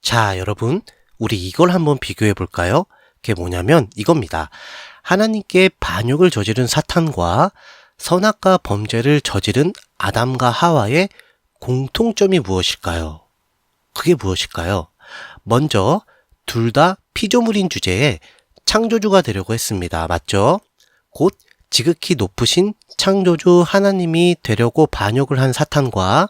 자, 여러분, 우리 이걸 한번 비교해 볼까요? 그게 뭐냐면 이겁니다. 하나님께 반역을 저지른 사탄과 선악과 범죄를 저지른 아담과 하와의 공통점이 무엇일까요? 그게 무엇일까요? 먼저 둘 다 피조물인 주제에 창조주가 되려고 했습니다. 맞죠? 곧 지극히 높으신 창조주 하나님이 되려고 반역을 한 사탄과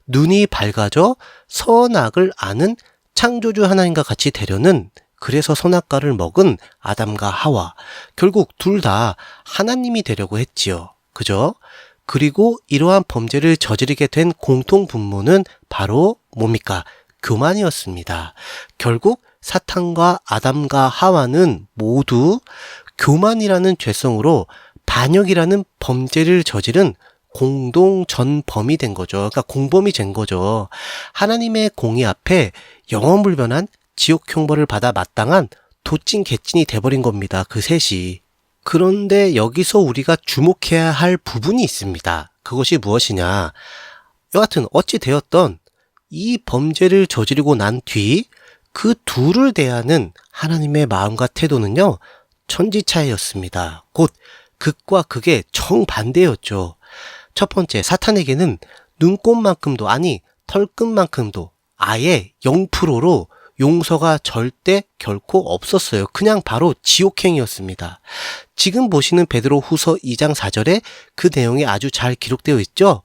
눈이 밝아져 선악을 아는 창조주 하나님과 같이 되려는, 그래서 선악과를 먹은 아담과 하와, 결국 둘 다 하나님이 되려고 했지요. 그죠? 그리고 이러한 범죄를 저지르게 된 공통 분모는 바로 뭡니까? 교만이었습니다. 결국 사탄과 아담과 하와는 모두 교만이라는 죄성으로 반역이라는 범죄를 저지른 공동 전범이 된 거죠. 그러니까 공범이 된 거죠. 하나님의 공의 앞에 영원불변한 지옥 형벌을 받아 마땅한 도찐 개찐이 돼버린 겁니다. 그 셋이. 그런데 여기서 우리가 주목해야 할 부분이 있습니다. 그것이 무엇이냐? 여하튼 어찌 되었던 이 범죄를 저지르고 난 뒤 그 둘을 대하는 하나님의 마음과 태도는요, 천지차이였습니다. 곧 극과 극의 정반대였죠. 첫 번째, 사탄에게는 눈곱만큼도, 아니 털끝만큼도 아예 0%로 용서가 절대 결코 없었어요. 그냥 바로 지옥행이었습니다. 지금 보시는 베드로 후서 2장 4절에 그 내용이 아주 잘 기록되어 있죠.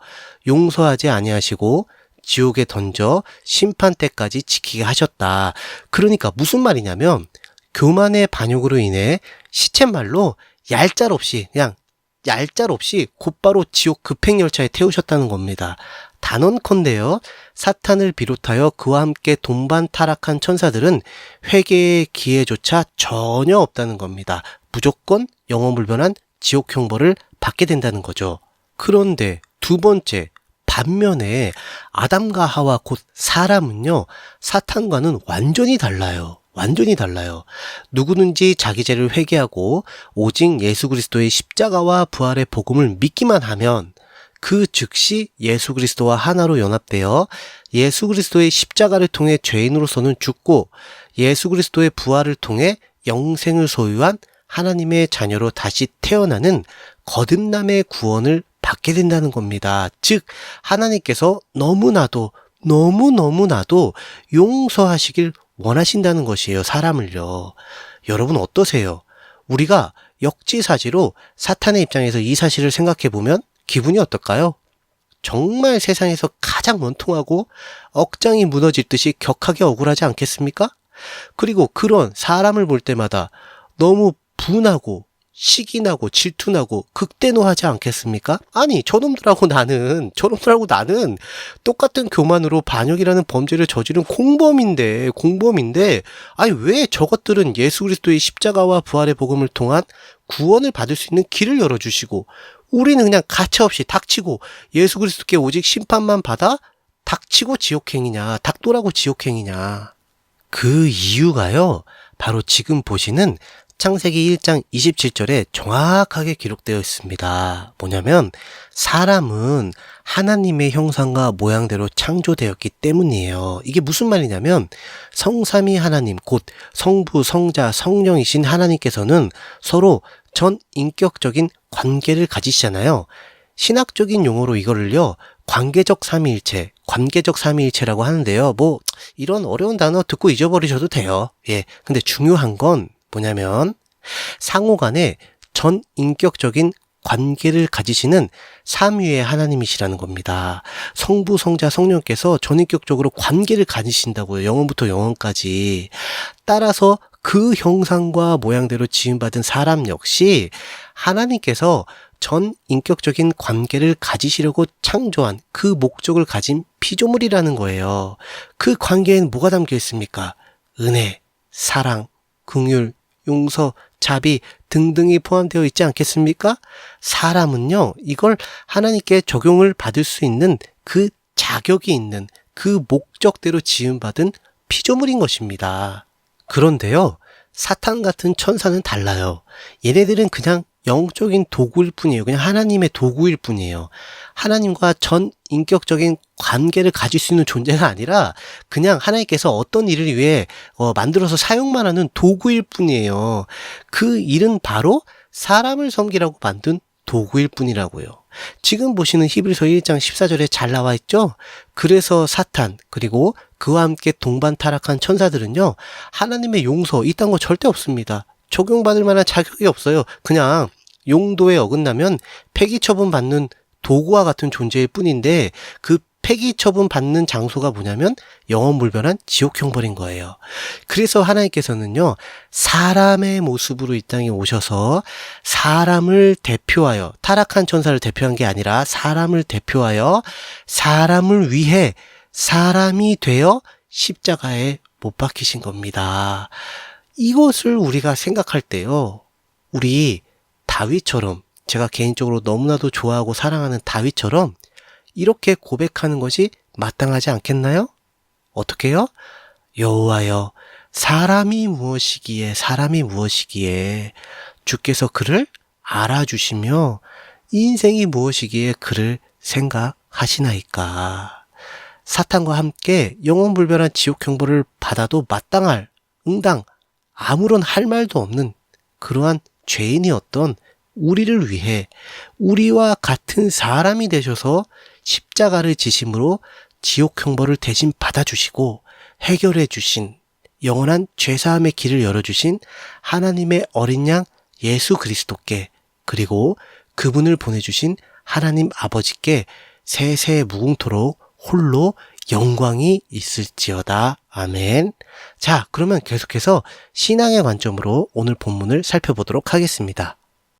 용서하지 아니하시고 지옥에 던져 심판 때까지 지키게 하셨다. 그러니까 무슨 말이냐면 교만의 반역으로 인해 시쳇말로 얄짤없이, 그냥 얄짤없이 곧바로 지옥 급행열차에 태우셨다는 겁니다. 단언컨대요, 사탄을 비롯하여 그와 함께 동반 타락한 천사들은 회개의 기회조차 전혀 없다는 겁니다. 무조건 영원불변한 지옥 형벌을 받게 된다는 거죠. 그런데 두 번째, 반면에 아담과 하와 곧 사람은요, 사탄과는 완전히 달라요. 완전히 달라요. 누구든지 자기 죄를 회개하고 오직 예수 그리스도의 십자가와 부활의 복음을 믿기만 하면 그 즉시 예수 그리스도와 하나로 연합되어 예수 그리스도의 십자가를 통해 죄인으로서는 죽고 예수 그리스도의 부활을 통해 영생을 소유한 하나님의 자녀로 다시 태어나는 거듭남의 구원을 받게 된다는 겁니다. 즉 하나님께서 너무나도 용서하시길 원하신다는 것이에요. 사람을요. 여러분 어떠세요? 우리가 역지사지로 사탄의 입장에서 이 사실을 생각해 보면 기분이 어떨까요? 정말 세상에서 가장 원통하고 억장이 무너질 듯이 격하게 억울하지 않겠습니까? 그리고 그런 사람을 볼 때마다 너무 분하고 시기나고 질투나고 극대노하지 않겠습니까? 아니 저놈들하고 나는 똑같은 교만으로 반역이라는 범죄를 저지른 공범인데 아니 왜 저것들은 예수 그리스도의 십자가와 부활의 복음을 통한 구원을 받을 수 있는 길을 열어주시고 우리는 그냥 가차없이 닥치고 예수 그리스도께 오직 심판만 받아 닥치고 지옥행이냐, 닥돌하고 지옥행이냐. 그 이유가요, 바로 지금 보시는 창세기 1장 27절에 정확하게 기록되어 있습니다. 뭐냐면 사람은 하나님의 형상과 모양대로 창조되었기 때문이에요. 이게 무슨 말이냐면 성삼위 하나님, 곧 성부, 성자, 성령이신 하나님께서는 서로 전인격적인 관계를 가지시잖아요. 신학적인 용어로 이거를요, 관계적 삼위일체라고 하는데요. 뭐 이런 어려운 단어 듣고 잊어버리셔도 돼요. 예. 근데 중요한 건 뭐냐면 상호 간에 전인격적인 관계를 가지시는 삼위의 하나님이시라는 겁니다. 성부, 성자, 성령께서 전인격적으로 관계를 가지신다고요. 영원부터 영원까지. 따라서 그 형상과 모양대로 지음받은 사람 역시 하나님께서 전인격적인 관계를 가지시려고 창조한 그 목적을 가진 피조물이라는 거예요. 그 관계에는 뭐가 담겨 있습니까? 은혜, 사랑, 긍휼, 용서, 자비 등등이 포함되어 있지 않겠습니까? 사람은요, 이걸 하나님께 적용을 받을 수 있는 그 자격이 있는 그 목적대로 지음받은 피조물인 것입니다. 그런데요, 사탄 같은 천사는 달라요. 얘네들은 그냥 영적인 도구일 뿐이에요. 그냥 하나님의 도구일 뿐이에요. 하나님과 전 인격적인 관계를 가질 수 있는 존재가 아니라 그냥 하나님께서 어떤 일을 위해 만들어서 사용만 하는 도구일 뿐이에요. 그 일은 바로 사람을 섬기라고 만든 도구일 뿐이라고요. 지금 보시는 히브리서 1장 14절에 잘 나와 있죠? 그래서 사탄 그리고 그와 함께 동반 타락한 천사들은요. 하나님의 용서 이딴 거 절대 없습니다. 적용받을 만한 자격이 없어요. 그냥 용도에 어긋나면 폐기 처분받는 도구와 같은 존재일 뿐인데 그 폐기 처분받는 장소가 뭐냐면 영원불변한 지옥 형벌인 거예요. 그래서 하나님께서는요. 사람의 모습으로 이 땅에 오셔서 사람을 대표하여 타락한 천사를 대표한 게 아니라 사람을 대표하여 사람을 위해 사람이 되어 십자가에 못 박히신 겁니다. 이것을 우리가 생각할 때요. 우리 다윗처럼 제가 개인적으로 너무나도 좋아하고 사랑하는 다윗처럼 이렇게 고백하는 것이 마땅하지 않겠나요? 어떻게요? 여호와여 사람이 무엇이기에 주께서 그를 알아주시며 인생이 무엇이기에 그를 생각하시나이까. 사탄과 함께 영원불변한 지옥 형벌을 받아도 마땅할 응당 아무런 할 말도 없는 그러한 죄인이었던 우리를 위해 우리와 같은 사람이 되셔서 십자가를 지심으로 지옥 형벌을 대신 받아주시고 해결해 주신 영원한 죄사함의 길을 열어주신 하나님의 어린 양 예수 그리스도께 그리고 그분을 보내주신 하나님 아버지께 세세 무궁토록 홀로 영광이 있을지어다. 아멘. 자, 그러면 계속해서 신앙의 관점으로 오늘 본문을 살펴보도록 하겠습니다.